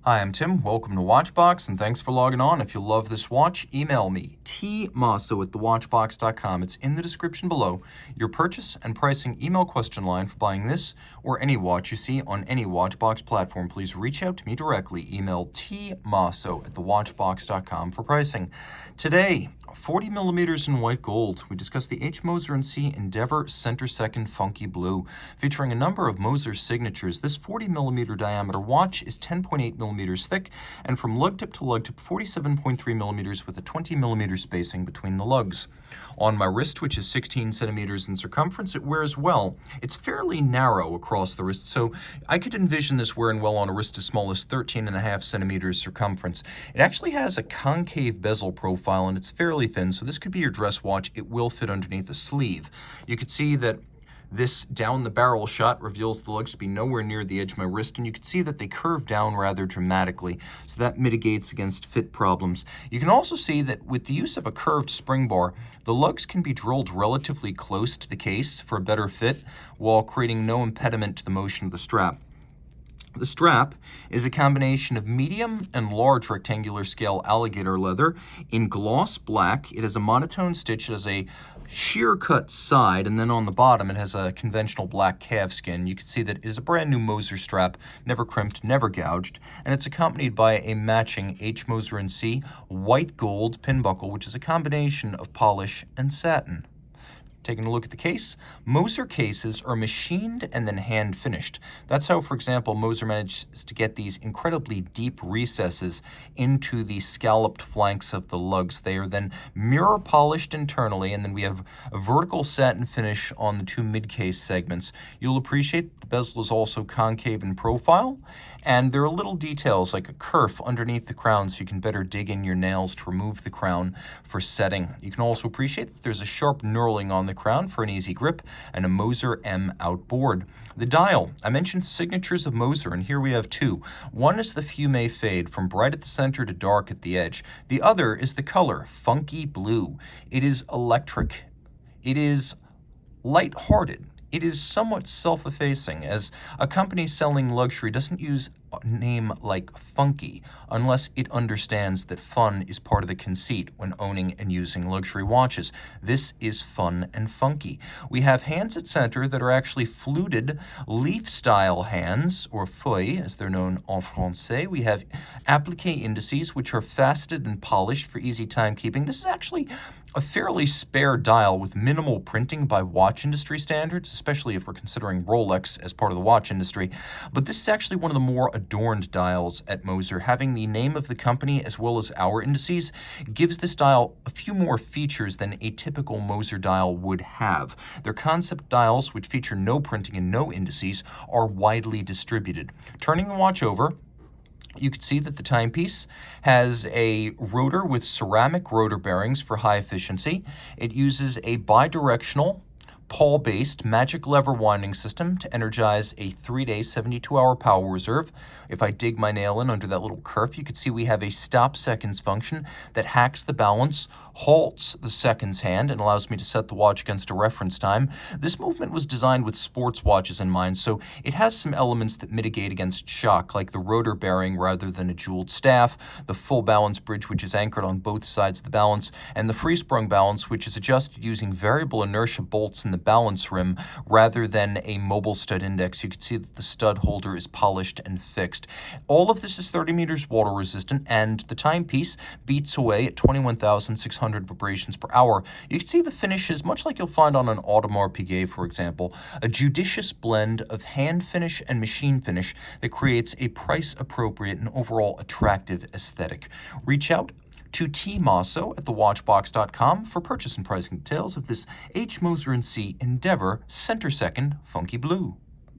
Hi, I'm Tim. Welcome to Watchbox, and thanks for logging on. If you love this watch, email me, tmosso@thewatchbox.com. It's in the description below. Your purchase and pricing email question line for buying this or any watch you see on any Watchbox platform. Please reach out to me directly. Email tmosso@thewatchbox.com for pricing. Today, 40 millimeters in white gold. We discussed the Moser Cie Endeavour Centre Seconds Funky Blue, featuring a number of Moser signatures. This 40 millimeter diameter watch is 10.8 millimeters thick, and from lug tip to lug tip, 47.3 millimeters with a 20 millimeter spacing between the lugs. On my wrist, which is 16 centimeters in circumference, it wears well. It's fairly narrow across the wrist, so I could envision this wearing well on a wrist as small as 13.5 centimeters circumference. It actually has a concave bezel profile, and it's fairly thin, so this could be your dress watch. It will fit underneath the sleeve. You could see that this down the barrel shot reveals the lugs to be nowhere near the edge of my wrist, and you can see that they curve down rather dramatically, so that mitigates against fit problems. You can also see that with the use of a curved spring bar, the lugs can be drilled relatively close to the case for a better fit while creating no impediment to the motion of the strap. The strap is a combination of medium and large rectangular scale alligator leather in gloss black. It has a monotone stitch. It has a sheer cut side, and then on the bottom it has a conventional black calfskin. You can see that it is a brand new Moser strap, never crimped, never gouged, and it's accompanied by a matching Moser Cie white gold pin buckle, which is a combination of polish and satin. Taking a look at the case, Moser cases are machined and then hand finished. That's how, for example, Moser manages to get these incredibly deep recesses into the scalloped flanks of the lugs. They are then mirror polished internally, and then we have a vertical satin finish on the two mid-case segments. You'll appreciate the bezel is also concave in profile, and there are little details like a kerf underneath the crown so you can better dig in your nails to remove the crown for setting. You can also appreciate that there's a sharp knurling on the crown for an easy grip, and a Moser M outboard. The dial, I mentioned signatures of Moser, and here we have two. One is the Fume fade, from bright at the center to dark at the edge. The other is the color, funky blue. It is electric. It is light-hearted. It is somewhat self-effacing, as a company selling luxury doesn't use a name like funky unless it understands that fun is part of the conceit when owning and using luxury watches. This is fun and funky. We have hands at center that are actually fluted leaf-style hands, or feuilles, as they're known en français. We have applique indices, which are faceted and polished for easy timekeeping. This is actually a fairly spare dial with minimal printing by watch industry standards, especially if we're considering Rolex as part of the watch industry. But this is actually one of the more adorned dials at Moser. Having the name of the company as well as our indices gives this dial a few more features than a typical Moser dial would have. Their concept dials, which feature no printing and no indices, are widely distributed. Turning the watch over, you can see that the timepiece has a rotor with ceramic rotor bearings for high efficiency. It uses a bidirectional pawl-based magic lever winding system to energize a 3-day, 72-hour power reserve. If I dig my nail in under that little kerf, you can see we have a stop seconds function that hacks the balance, halts the seconds hand, and allows me to set the watch against a reference time. This movement was designed with sports watches in mind, so it has some elements that mitigate against shock, like the rotor bearing rather than a jeweled staff, the full balance bridge, which is anchored on both sides of the balance, and the free-sprung balance, which is adjusted using variable inertia bolts in the balance rim rather than a mobile stud index. You can see that the stud holder is polished and fixed. All of this is 30 meters water resistant, and the timepiece beats away at 21,600 vibrations per hour. You can see the finish is much like you'll find on an Audemars Piguet, for example, a judicious blend of hand finish and machine finish that creates a price-appropriate and overall attractive aesthetic. Reach out to tmosso@thewatchbox.com for purchase and pricing details of this Moser Cie Endeavour Centre Seconds Funky Blue.